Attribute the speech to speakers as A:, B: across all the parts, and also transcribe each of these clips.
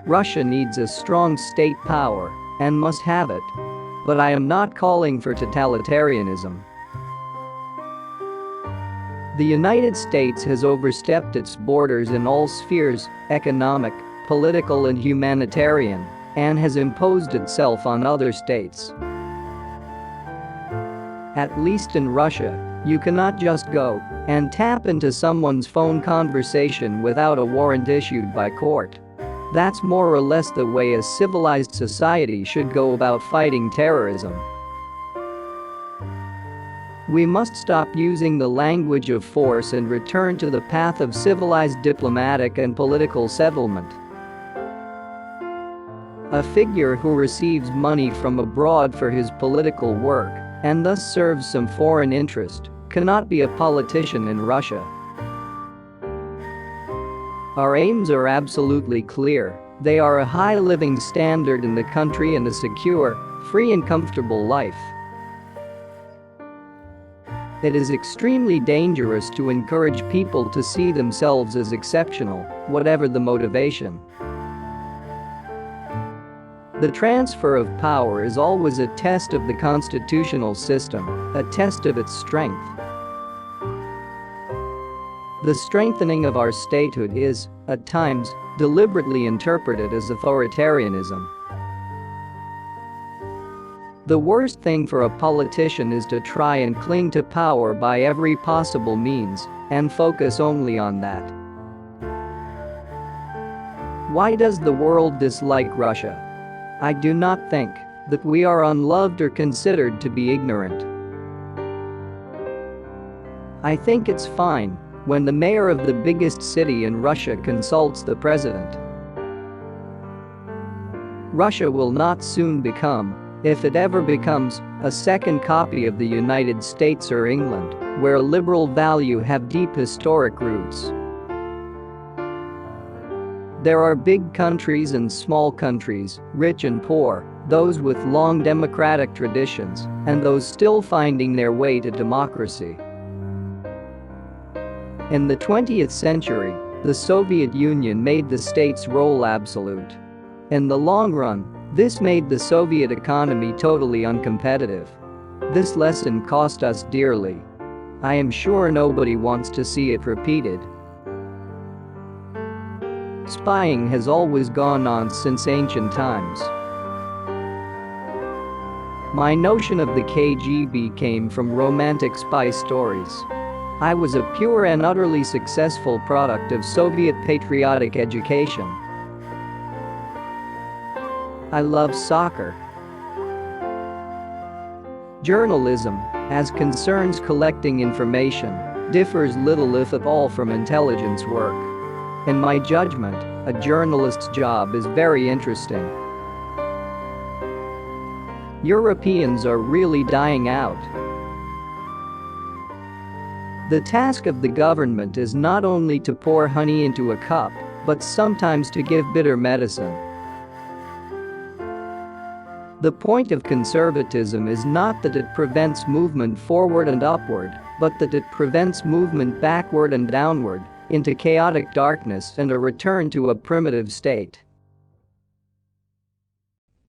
A: Russia needs a strong state power and must have it. But I am not calling for totalitarianism. The United States has overstepped its borders in all spheres, economic, political and humanitarian, and has imposed itself on other states. At least in Russia, you cannot just go and tap into someone's phone conversation without a warrant issued by court. That's more or less the way a civilized society should go about fighting terrorism. We must stop using the language of force and return to the path of civilized diplomatic and political settlement. A figure who receives money from abroad for his political work and thus serves some foreign interest cannot be a politician in Russia. Our aims are absolutely clear. They are a high living standard in the country and a secure, free and comfortable life. It is extremely dangerous to encourage people to see themselves as exceptional, whatever the motivation. The transfer of power is always a test of the constitutional system, a test of its strength. The strengthening of our statehood is, at times, deliberately interpreted as authoritarianism. The worst thing for a politician is to try and cling to power by every possible means and focus only on that. Why does the world dislike Russia? I do not think that we are unloved or considered to be ignorant. I think it's fine when the mayor of the biggest city in Russia consults the president. Russia will not soon become, if it ever becomes, a second copy of the United States or England, where liberal values have deep historic roots. There are big countries and small countries, rich and poor, those with long democratic traditions, and those still finding their way to democracy. In the 20th century, the Soviet Union made the state's role absolute. In the long run, this made the Soviet economy totally uncompetitive. This lesson cost us dearly. I am sure nobody wants to see it repeated. Spying has always gone on since ancient times. My notion of the KGB came from romantic spy stories. I was a pure and utterly successful product of Soviet patriotic education. I love soccer. Journalism, as concerns collecting information, differs little if at all from intelligence work. In my judgment, a journalist's job is very interesting. Europeans are really dying out. The task of the government is not only to pour honey into a cup, but sometimes to give bitter medicine. The point of conservatism is not that it prevents movement forward and upward, but that it prevents movement backward and downward, into chaotic darkness and a return to a primitive state.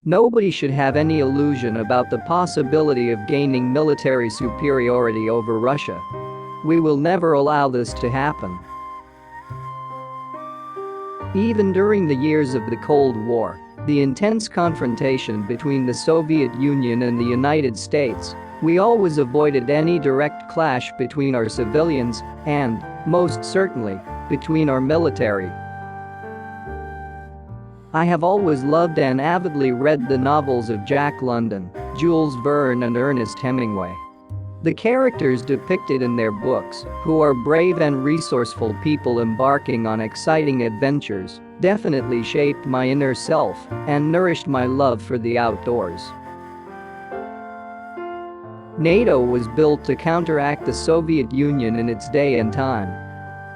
A: Nobody should have any illusion about the possibility of gaining military superiority over Russia. We will never allow this to happen. Even during the years of the Cold War, the intense confrontation between the Soviet Union and the United States, we always avoided any direct clash between our civilians and, most certainly, between our military. I have always loved and avidly read the novels of Jack London, Jules Verne and Ernest Hemingway. The characters depicted in their books, who are brave and resourceful people embarking on exciting adventures, definitely shaped my inner self and nourished my love for the outdoors. NATO was built to counteract the Soviet Union in its day and time.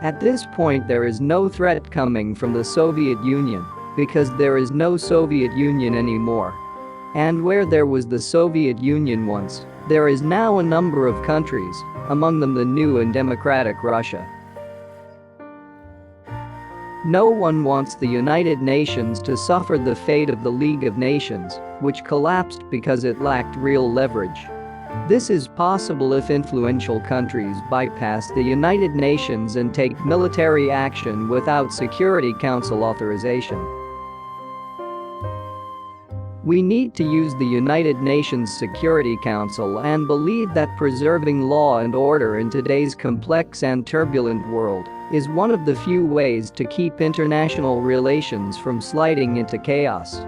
A: At this point, there is no threat coming from the Soviet Union, because there is no Soviet Union anymore. And where there was the Soviet Union once, there is now a number of countries, among them the new and democratic Russia. No one wants the United Nations to suffer the fate of the League of Nations, which collapsed because it lacked real leverage. This is possible if influential countries bypass the United Nations and take military action without Security Council authorization. We need to use the United Nations Security Council and believe that preserving law and order in today's complex and turbulent world is one of the few ways to keep international relations from sliding into chaos.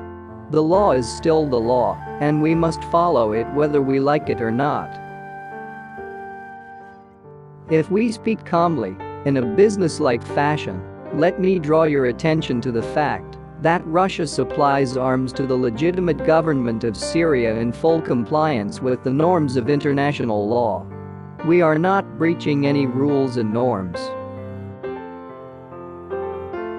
A: The law is still the law, and we must follow it whether we like it or not. If we speak calmly, in a businesslike fashion, let me draw your attention to the fact that Russia supplies arms to the legitimate government of Syria in full compliance with the norms of international law. We are not breaching any rules and norms.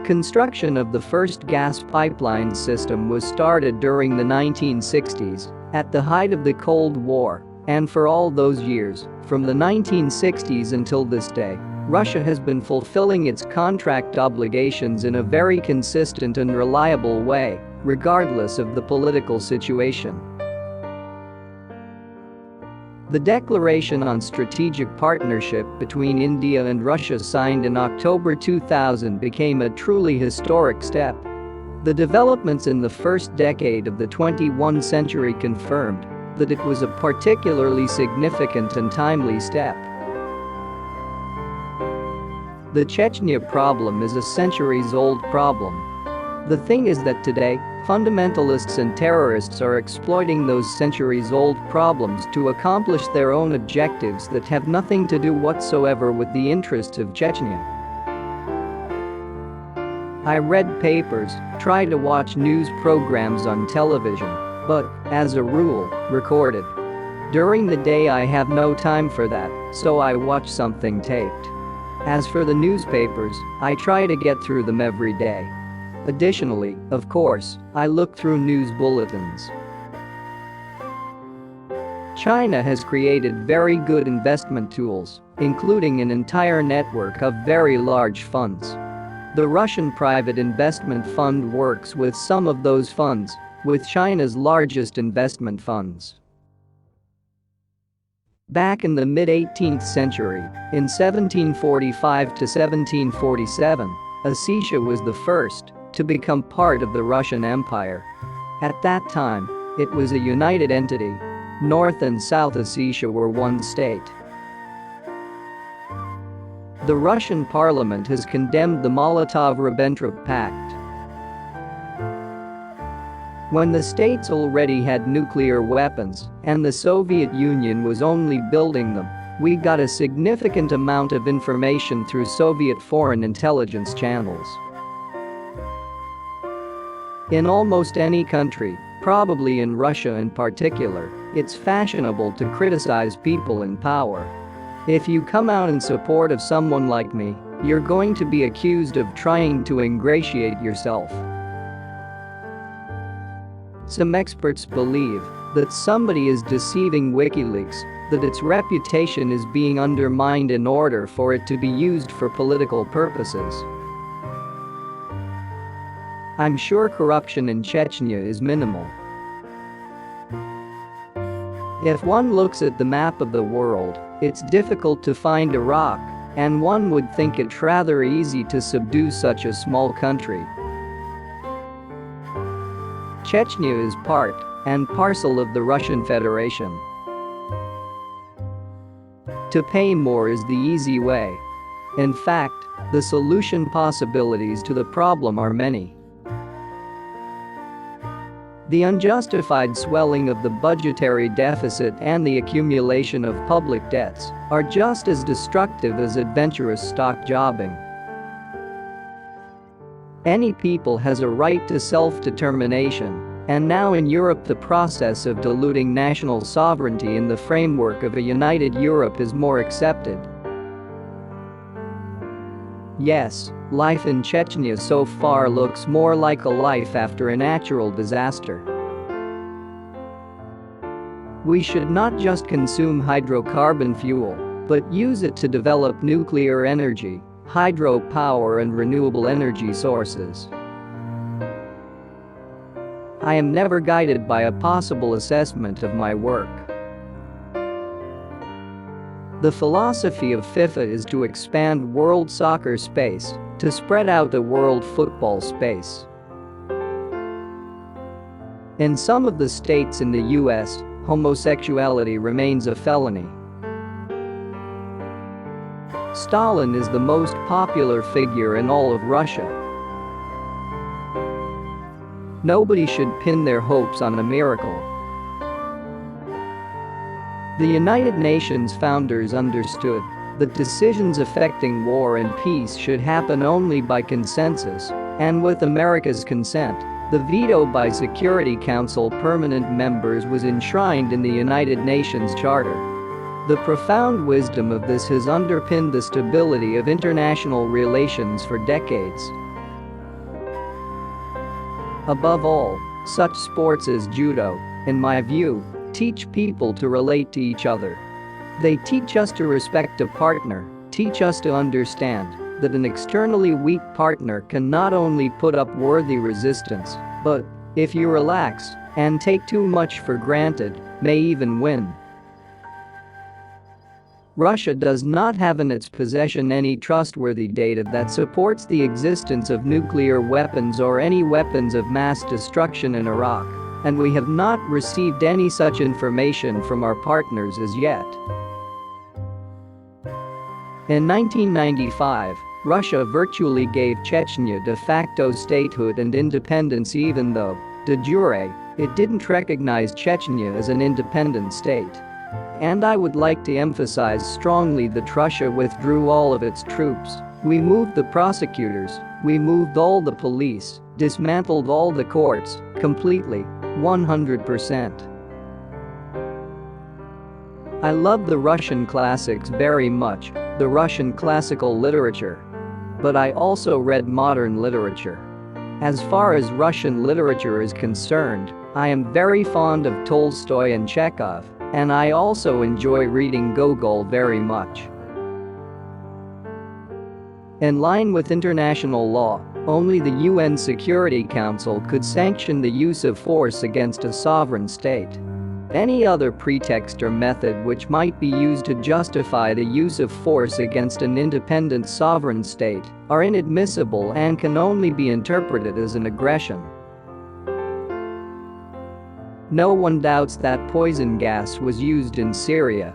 A: Construction of the first gas pipeline system was started during the 1960s, at the height of the Cold War, and for all those years, from the 1960s until this day, Russia has been fulfilling its contract obligations in a very consistent and reliable way, regardless of the political situation. The Declaration on Strategic Partnership between India and Russia signed in October 2000 became a truly historic step. The developments in the first decade of the 21st century confirmed that it was a particularly significant and timely step. The Chechnya problem is a centuries-old problem. The thing is that today, fundamentalists and terrorists are exploiting those centuries-old problems to accomplish their own objectives that have nothing to do whatsoever with the interests of Chechnya. I read papers, try to watch news programs on television, but, as a rule, recorded. During the day I have no time for that, so I watch something taped. As for the newspapers, I try to get through them every day. Additionally, of course, I look through news bulletins. China has created very good investment tools, including an entire network of very large funds. The Russian private investment fund works with some of those funds, with China's largest investment funds. Back in the mid-18th century, in 1745 to 1747, Ossetia was the first to become part of the Russian Empire. At that time, it was a united entity. North and South Ossetia were one state. The Russian parliament has condemned the Molotov-Ribbentrop Pact. When the states already had nuclear weapons and the Soviet Union was only building them, we got a significant amount of information through Soviet foreign intelligence channels. In almost any country, probably in Russia in particular, it's fashionable to criticize people in power. If you come out in support of someone like me, you're going to be accused of trying to ingratiate yourself. Some experts believe that somebody is deceiving WikiLeaks, that its reputation is being undermined in order for it to be used for political purposes. I'm sure corruption in Chechnya is minimal. If one looks at the map of the world, it's difficult to find Iraq, and one would think it rather easy to subdue such a small country. Chechnya is part and parcel of the Russian Federation. To pay more is the easy way. In fact, the solution possibilities to the problem are many. The unjustified swelling of the budgetary deficit and the accumulation of public debts are just as destructive as adventurous stock jobbing. Any people has a right to self-determination, and now in Europe the process of diluting national sovereignty in the framework of a united Europe is more accepted. Yes, life in Chechnya so far looks more like a life after a natural disaster. We should not just consume hydrocarbon fuel, but use it to develop nuclear energy, hydropower and renewable energy sources. I am never guided by a possible assessment of my work. The philosophy of FIFA is to expand world soccer space, to spread out the world football space. In some of the states in the US, homosexuality remains a felony. Stalin is the most popular figure in all of Russia. Nobody should pin their hopes on a miracle. The United Nations founders understood that decisions affecting war and peace should happen only by consensus, and with America's consent, the veto by Security Council permanent members was enshrined in the United Nations Charter. The profound wisdom of this has underpinned the stability of international relations for decades. Above all, such sports as judo, in my view, teach people to relate to each other. They teach us to respect a partner, teach us to understand that an externally weak partner can not only put up worthy resistance, but, if you relax and take too much for granted, may even win. Russia does not have in its possession any trustworthy data that supports the existence of nuclear weapons or any weapons of mass destruction in Iraq, and we have not received any such information from our partners as yet. In 1995, Russia virtually gave Chechnya de facto statehood and independence even though, de jure, it didn't recognize Chechnya as an independent state. And I would like to emphasize strongly that Russia withdrew all of its troops. We moved the prosecutors, we moved all the police, dismantled all the courts, completely, 100%. I love the Russian classics very much, the Russian classical literature. But I also read modern literature. As far as Russian literature is concerned, I am very fond of Tolstoy and Chekhov, and I also enjoy reading Gogol very much. In line with international law, only the UN Security Council could sanction the use of force against a sovereign state. Any other pretext or method which might be used to justify the use of force against an independent sovereign state are inadmissible and can only be interpreted as an aggression. No one doubts that poison gas was used in Syria.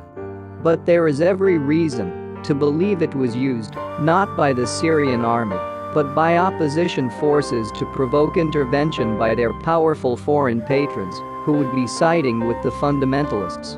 A: But there is every reason to believe it was used not by the Syrian army, but by opposition forces to provoke intervention by their powerful foreign patrons, who would be siding with the fundamentalists.